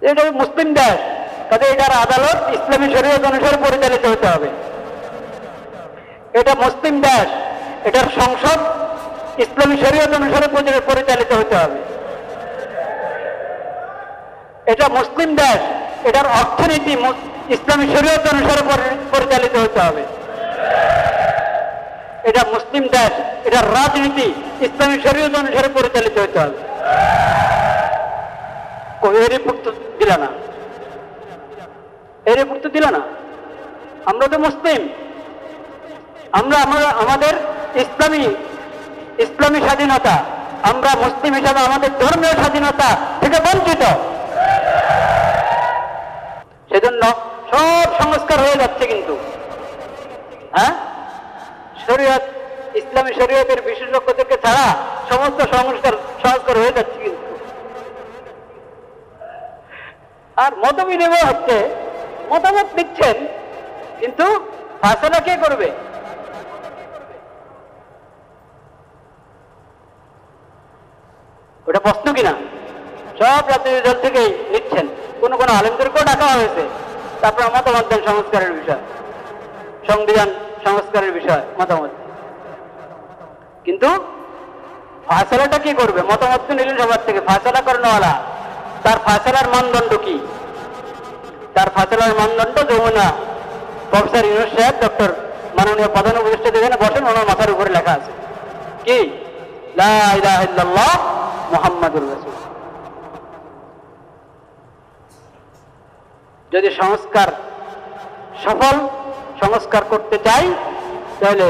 এটা মুসলিম দেশ, কাজে এটার আদালত ইসলামী শরীয়ত অনুসারে পরিচালিত হতে হবে। এটা মুসলিম দেশ, এটার সংসদ ইসলামী শরীয়ত অনুসারে পরিচালিত হতে হবে। এটা মুসলিম দেশ, এটার অর্থনীতি ইসলামী শরীয়ত অনুসারে পরিচালিত হতে হবে। এটা মুসলিম দেশ, এটার রাজনীতি ইসলামী শরীয়ত অনুসারে পরিচালিত হতে হবে। এরই পুক্ত দিল না, এরই পুক্ত দিল না। আমরা তো মুসলিম, আমরা আমাদের ইসলামী স্বাধীনতা, আমরা মুসলিম হিসাবে আমাদের ধর্মীয় স্বাধীনতা থেকে বঞ্চিত। সেজন্য সব সংস্কার হয়ে যাচ্ছে, কিন্তু শরীয়ত, ইসলামী শরীয়তের বিশেষজ্ঞদেরকে ছাড়া সমস্ত সংস্কার হয়ে যাচ্ছে কিন্তু। আর মত বিনিময় হচ্ছে, মতামত দিচ্ছেন, কিন্তু ফায়সালা কে করবে? ওটা প্রশ্ন কিনা? সব রাজনৈতিক দল থেকেই নিচ্ছেন, কোন আলেমদেরকেও ডাকা হয়েছে। তারপর মতামত দেন সংস্কারের বিষয়, সংবিধান সংস্কারের বিষয় মতামত, কিন্তু ফায়সালাটা কি করবে? মতামত তো নিলেন সবার থেকে, ফায়সালা করেনওয়ালা, তার ফায়সালার মানদণ্ড কি? তার ফায়সালার মানদণ্ড যমুনা প্রফেসর ইউনূস সাহেব, ডক্টর মাননীয় প্রধান উপদেষ্টা যেখানে বসেন, ওনার মাথার উপরে লেখা আছে কি? লা ইলাহা ইল্লাল্লাহ মুহাম্মাদুর রাসূল। যদি সংস্কার করতে চাই, তাহলে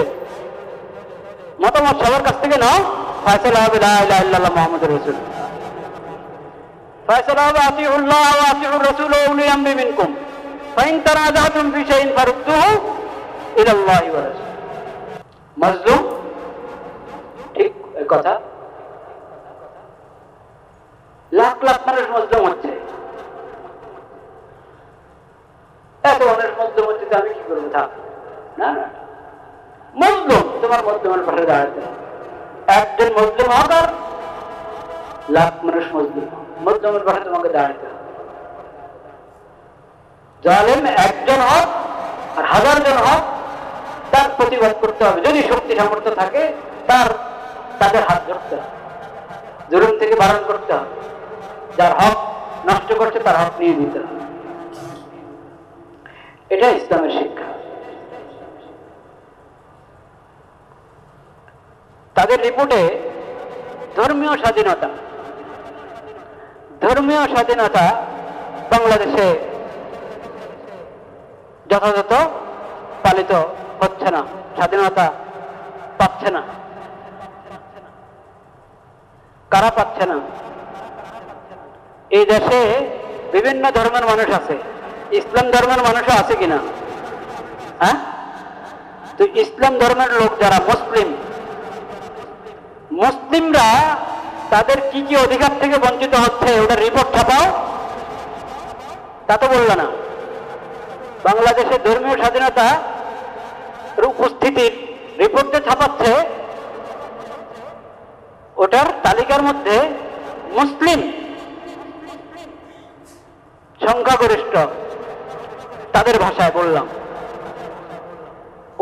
মতামত সবার কাছ থেকে নাও, ফায়সালা হবে লা ইলাহা ইল্লাল্লাহ মুহাম্মাদুর রাসূল। ফায়সালা হবে আতিউল্লাহ ওয়া আতিউর রাসূল ওয়া উলিল আমরি মিনকুম ফাইন তানাযাতুম ফি শাইইন ফারুদ্দুহু ইলাল্লাহি ওয়া রাসূল। মাজলুম, ঠিক এই কথা। লাখ লাখ মানুষ মজলুম হচ্ছে, এত মানুষ মজলুম হচ্ছে, আমি কি করবো? থাক না, মজলুম তোমার মজলুমের পাশে দাঁড়াতে, একজন মজলুম হোক আর লাখ মানুষ মজলুমের পাশে তোমাকে দাঁড়াতে হবে। জালেম একজন হোক আর হাজার জন হোক, তার প্রতিবাদ করতে হবে। যদি শক্তি সামর্থ্য থাকে, তাদের হাত ধরতে হবে, জুলুম থেকে বারণ করতে হবে। যার হক নষ্ট করছে, তার হক নিয়ে দিতে হবে। এটা ইসলামের শিক্ষা। তাদের রিপোর্টে ধর্মীয় স্বাধীনতা বাংলাদেশে যথাযথ পালিত হচ্ছে না, স্বাধীনতা পাচ্ছে না। কারা পাচ্ছে না? এই দেশে বিভিন্ন ধর্মের মানুষ আছে, ইসলাম ধর্মের মানুষও আছে কিনা? তো ইসলাম ধর্মের লোক যারা মুসলিমরা তাদের কি কি অধিকার থেকে বঞ্চিত হচ্ছে, ওটা রিপোর্ট ছাপাও। তা তো বলল না। বাংলাদেশের ধর্মীয় স্বাধীনতা উপস্থিতির রিপোর্ট যে ছাপাচ্ছে, ওটার তালিকার মধ্যে মুসলিম সংখ্যাগরিষ্ঠ, তাদের ভাষায় বললাম,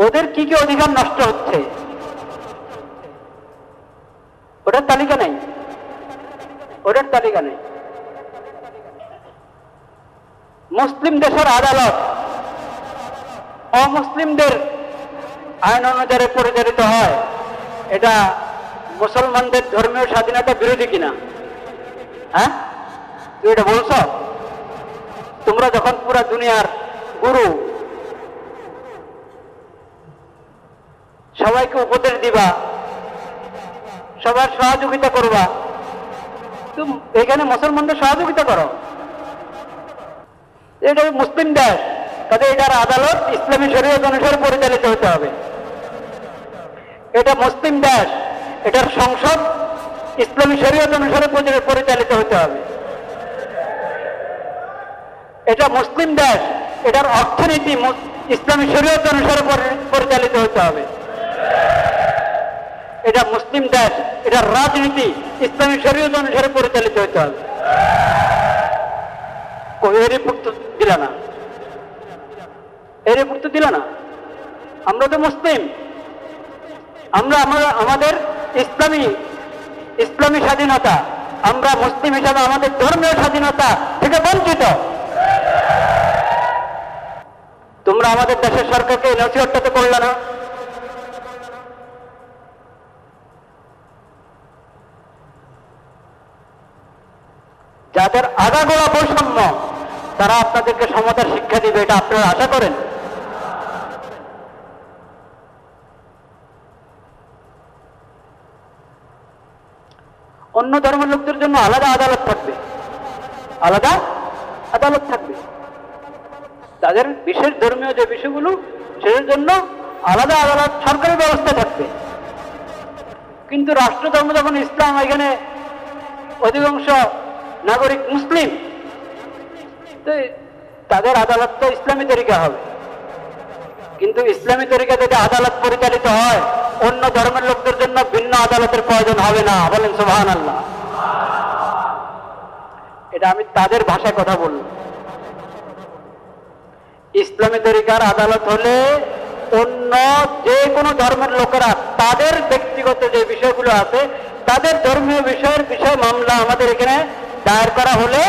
ওদের কি কি অধিকার নষ্ট হচ্ছে, ওটার তালিকা নেই। মুসলিম দেশের আদালত অমুসলিমদের আইন অনুযায়ী পরিচালিত হয়, এটা মুসলমানদের ধর্মীয় স্বাধীনতা বিরোধী কিনা? তুই এটা বলছ? তোমরা যখন পুরা দুনিয়ার গুরু, সবাইকে উপদেশ দিবা, সবার সহযোগিতা করবা, তুমি এখানে মুসলমানদের সহযোগিতা করো। এটা মুসলিম দেশ, কাজে এটার আদালত ইসলামী শরীয়ত অনুসারে পরিচালিত হতে হবে। এটা মুসলিম দেশ, এটার সংসদ ইসলামী শরীয়ত অনুসারে পরিচালিত হতে হবে। এটা মুসলিম দেশ, এটার অর্থনীতি ইসলামী শরীয়ত অনুসারে পরিচালিত হতে হবে। এটা মুসলিম দেশ, এটার রাজনীতি ইসলামী শরীয়ত অনুসারে পরিচালিত হতে হবে। রিপোর্ট তো দিল না, এই রিপোর্ট তো দিল না। আমরা তো মুসলিম, আমরা আমাদের ইসলামী স্বাধীনতা, আমরা মুসলিম হিসাবে আমাদের ধর্মীয় স্বাধীনতা থেকে বঞ্চিত। তোমরা আমাদের দেশের সরকারকে এই নসিহতটা তো করলে না। যাদের আগাগোড়া বৈষম্য, তারা আপনাদেরকে সমতার শিক্ষা দিবে, এটা আপনারা আশা করেন? অন্য ধর্মের লোকদের জন্য আলাদা আদালত থাকবে, আলাদা আদালত থাকবে। তাদের বিশেষ ধর্মীয় যে বিষয়গুলো, সেটার জন্য আলাদা আদালত, সরকারি ব্যবস্থা থাকবে। কিন্তু রাষ্ট্রধর্ম যখন ইসলাম, এখানে অধিকাংশ নাগরিক মুসলিম, তো তাদের আদালত তো ইসলামী তরিকা হবে। কিন্তু ইসলামী তরিকা যদি আদালত পরিচালিত হয়, অন্য ধর্মের লোকদের জন্য ভিন্ন আদালতের প্রয়োজন হবে না। বলেন সুবহানাল্লাহ। এটা আমি তাদের ভাষায় কথা বললাম। ইসলামী তরিকার আদালত হলে অন্য যে কোনো ধর্মের লোকেরা তাদের ব্যক্তিগত যে বিষয়গুলো আছে, তাদের ধর্মীয় বিষয় মামলা আমাদের এখানে দায়ের করা হলে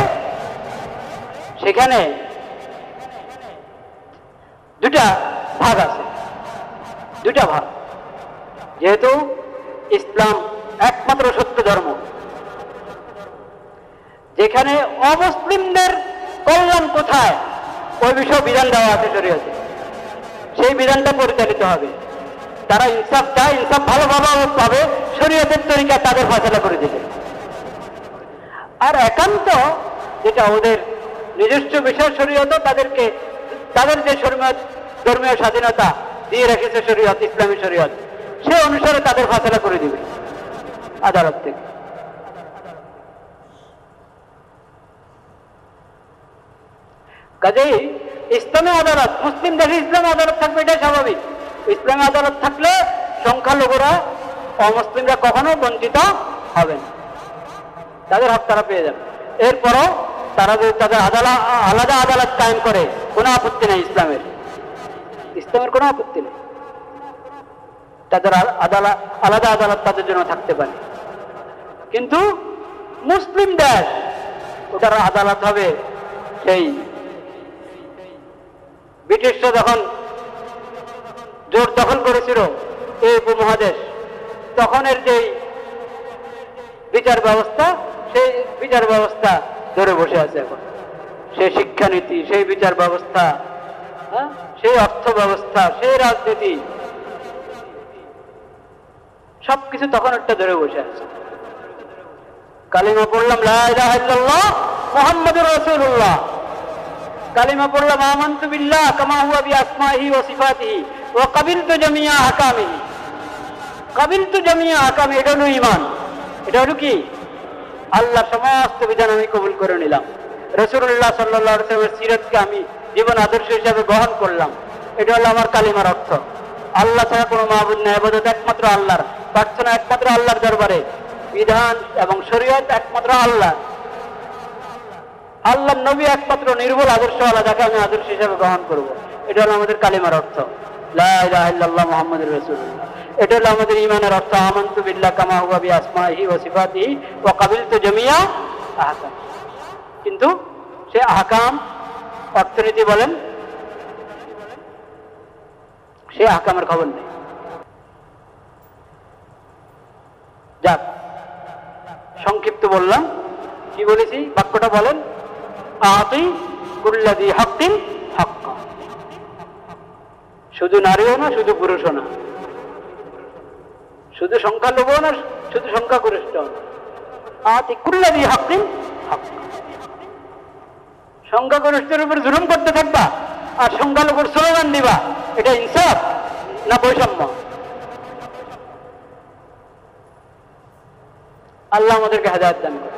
সেখানে দুটা ভাগ আছে, দুটা ভাগ। যেহেতু ইসলাম একমাত্র সত্য ধর্ম, যেখানে অমুসলিমদের কল্যাণ কোথায় ওই বিষয়ে বিধান দেওয়া আছে শরীয়তে, সেই বিধানটা পরিচালিত হবে। তারা ইনসাফ চায়, ইনসাফ ভালোভাবে পাবে, শরীয়তের তরিকা তাদের ফয়সালা করে দেবে। আর একান্ত যেটা ওদের নিজস্ব বিষয় শরীয়ত, তাদেরকে তাদের যে ধর্মীয় স্বাধীনতা দিয়ে রেখেছে শরীয়ত, ইসলামী শরীয়ত, সে অনুসারে তাদের ফয়সালা করে দিবে আদালত থেকে। কাজেই ইসলামী আদালত, মুসলিম দেশে ইসলামী আদালত থাকবে, এটা স্বাভাবিক। ইসলামী আদালত থাকলে সংখ্যালঘুরা, অমুসলিমরা কখনো বঞ্চিত হবে না, তাদের হক তারা পেয়ে যাবে। এরপরও তারা যদি তাদের আলাদা আদালত কায়েম করে, কোনো আপত্তি নেই ইসলামের কোনো আপত্তি নেই। তাদের আলাদা আদালত তাদের জন্য থাকতে পারে। কিন্তু মুসলিম দেশ, ওটার আদালত হবে সেই ব্রিটিশরা যখন জোর দখল করেছিল এই উপমহাদেশ, তখনের যেই বিচার ব্যবস্থা, সেই বিচার ব্যবস্থা ধরে বসে আছে এখন। সেই শিক্ষানীতি, সেই বিচার ব্যবস্থা, সেই অর্থ ব্যবস্থা, সেই রাজনীতি, সবকিছু তখন একটা ধরে বসে আছে। কালিমা পড়লাম লা ইলাহা ইল্লাল্লাহ মুহাম্মাদুর রাসূলুল্লাহ, কালিমা পড়লাম আমানতু বিল্লাহ কামা হুয়া বিআসমাইহি ওয়া সিফাতিহি ওয়া কাবিলতু জামিয়া আহকামিহি। কাবিলতু জামিয়া আহকামি, এটা হলো ঈমান। এটা হলো কি? আল্লাহর সমস্ত বিধান আমি কবুল করে নিলাম, রাসূলুল্লাহ সাল্লাল্লাহু আলাইহি ওয়াসাল্লামের সিরাতকে আমি জীবন আদর্শ হিসাবে গ্রহণ করলাম। এটা হলো আমার কালিমার অর্থ। আল্লাহ ছাড়া কোনো মাবুদ নেই, ইবাদত একমাত্র আল্লাহর, প্রার্থনা একমাত্র আল্লাহর দরবারে, বিধান এবং শরীয়ত একমাত্র আল্লাহ, আল্লাহর নবী একমাত্র নির্ভুল আদর্শওয়ালা, যাকে আমি আদর্শ হিসাবে গ্রহণ করব। এটা হলো আমাদের কালিমার অর্থ, লা ইলাহা ইল্লাল্লাহ মুহাম্মাদুর রাসূলুল্লাহ। এটা হলো আমাদের ঈমানের অর্থ, আমানতু বিল্লাহ কামা হুয়া বিআসমাইহি ওয়া সিফাতিহি ওয়া কাবিলতু জামিয়া আহকাম। কিন্তু সে আহকাম, অর্থনীতি বলেন, সে আহকামের খবর নেই। যাক, সংক্ষিপ্ত বললাম। কি বলেছি? বাক্যটা বলেন, আতি কুল্লাযী হাক্কিন হাক্কা। শুধু নারীও না, শুধু পুরুষও না, শুধু সংখ্যালঘুও না, শুধু সংখ্যাগরিষ্ঠ না। আতি কুল্লাযী হাক্কিন হাক্কা। সংখ্যাগরিষ্ঠের উপর জুলুম করতে থাকবা আর সংখ্যালঘুর স্লোগান দিবা, এটা ইনসাফ না বৈষম্য? আল্লাহ আমাদেরকে হেদায়েত দান করে।